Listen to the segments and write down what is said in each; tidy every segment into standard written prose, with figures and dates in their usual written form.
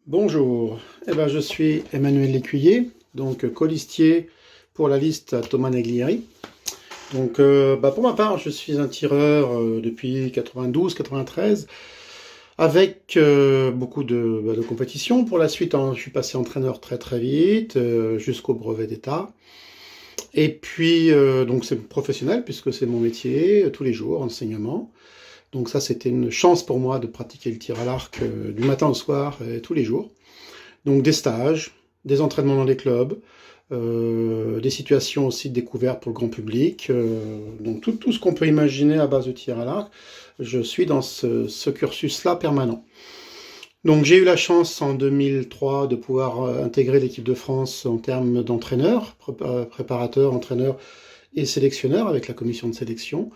Bonjour, je suis Emmanuel Lécuyer, donc colistier pour la liste Thomas Neglieri. Donc, pour ma part, je suis un tireur depuis 92-93, avec beaucoup de compétitions. Pour la suite, je suis passé entraîneur très très vite, jusqu'au brevet d'État. Et puis, donc c'est professionnel, puisque c'est mon métier, tous les jours, enseignement. Donc ça, c'était une chance pour moi de pratiquer le tir à l'arc du matin au soir, tous les jours. Donc des stages, des entraînements dans des clubs, des situations aussi de découverte pour le grand public. Donc tout ce qu'on peut imaginer à base de tir à l'arc, je suis dans ce cursus-là permanent. Donc j'ai eu la chance en 2003 de pouvoir intégrer l'équipe de France en termes d'entraîneur, préparateur, entraîneur et sélectionneur avec la commission de sélection.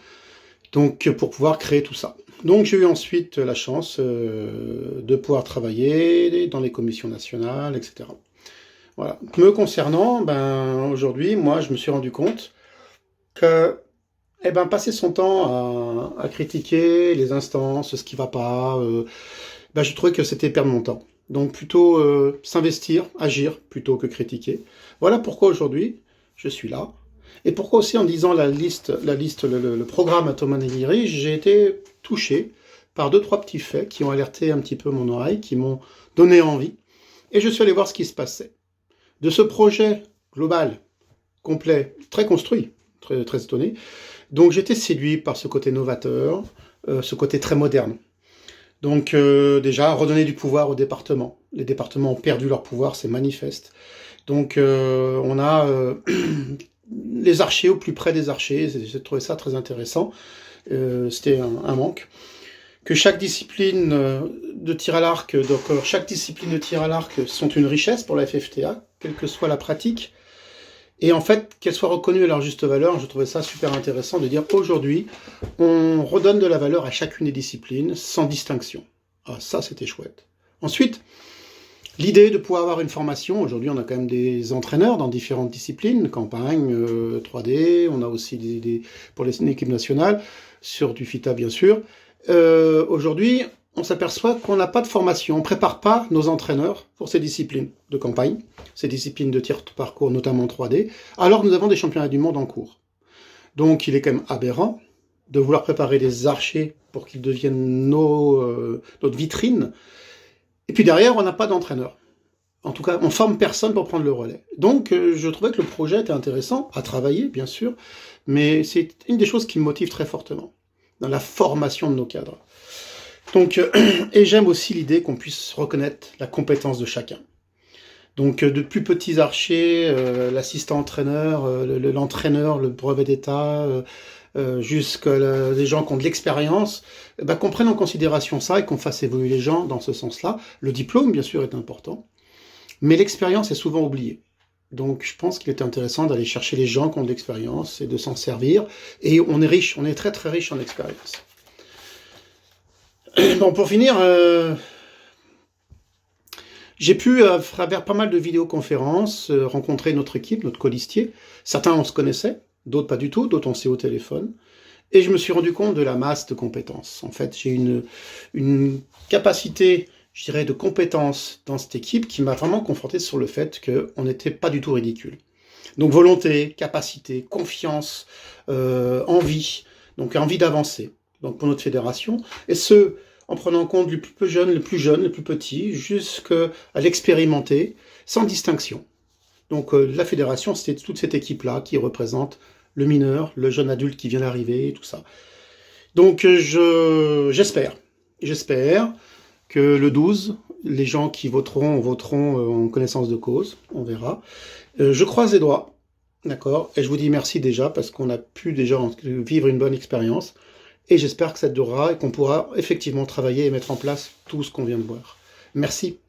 Donc pour pouvoir créer tout ça. Donc j'ai eu ensuite la chance de pouvoir travailler dans les commissions nationales, etc. Voilà. Me concernant, aujourd'hui, moi je me suis rendu compte que passer son temps à critiquer les instances, ce qui va pas, je trouvais que c'était perdre mon temps. Donc plutôt s'investir, agir, plutôt que critiquer. Voilà pourquoi aujourd'hui, je suis là. Et pourquoi aussi en lisant le programme à Thomas Neglieri, j'ai été touché par 2-3 petits faits qui ont alerté un petit peu mon oreille, qui m'ont donné envie. Et je suis allé voir ce qui se passait. De ce projet global, complet, très construit, très, très étonné, donc j'étais séduit par ce côté novateur, ce côté très moderne. Donc déjà, redonner du pouvoir aux départements. Les départements ont perdu leur pouvoir, c'est manifeste. Donc on a les archers au plus près des archers, j'ai trouvé ça très intéressant, c'était un manque. Que chaque discipline de tir à l'arc, donc chaque discipline de tir à l'arc sont une richesse pour la FFTA, quelle que soit la pratique, et en fait qu'elle soit reconnue à leur juste valeur, je trouvais ça super intéressant de dire aujourd'hui, on redonne de la valeur à chacune des disciplines sans distinction. Ah, ça c'était chouette. Ensuite, l'idée de pouvoir avoir une formation, aujourd'hui on a quand même des entraîneurs dans différentes disciplines, campagne, 3D, on a aussi pour les équipes nationales, sur du FITA bien sûr. Aujourd'hui, on s'aperçoit qu'on n'a pas de formation, on ne prépare pas nos entraîneurs pour ces disciplines de campagne, ces disciplines de tir de parcours, notamment 3D, alors que nous avons des championnats du monde en cours. Donc il est quand même aberrant de vouloir préparer des archers pour qu'ils deviennent notre vitrine, et puis derrière, on n'a pas d'entraîneur. En tout cas, on forme personne pour prendre le relais. Donc, je trouvais que le projet était intéressant, à travailler, bien sûr, mais c'est une des choses qui me motive très fortement, dans la formation de nos cadres. Donc, et j'aime aussi l'idée qu'on puisse reconnaître la compétence de chacun. Donc, de plus petits archers, l'assistant entraîneur, l'entraîneur, le brevet d'État, jusqu'à des gens qui ont de l'expérience, qu'on prenne en considération ça et qu'on fasse évoluer les gens dans ce sens-là. Le diplôme, bien sûr, est important, mais l'expérience est souvent oubliée. Donc je pense qu'il est intéressant d'aller chercher les gens qui ont de l'expérience et de s'en servir. Et on est riche, on est très très riche en expérience. Bon, pour finir, j'ai pu, à travers pas mal de vidéoconférences, rencontrer notre équipe, notre colistier. Certains, on se connaissait, d'autres pas du tout, d'autres on s'est au téléphone. Et je me suis rendu compte de la masse de compétences. En fait, j'ai une capacité, je dirais, de compétences dans cette équipe qui m'a vraiment conforté sur le fait qu'on n'était pas du tout ridicule. Donc volonté, capacité, confiance, envie, donc envie d'avancer. Donc pour notre fédération, et ce, en prenant en compte du plus jeune, le plus petit, jusqu'à l'expérimenté, sans distinction. Donc la fédération, c'était toute cette équipe-là qui représente le mineur, le jeune adulte qui vient d'arriver, et tout ça. Donc j'espère que le 12, les gens qui voteront en connaissance de cause, on verra. Je croise les doigts, d'accord, et je vous dis merci déjà, parce qu'on a pu déjà vivre une bonne expérience, et j'espère que ça durera et qu'on pourra effectivement travailler et mettre en place tout ce qu'on vient de voir. Merci.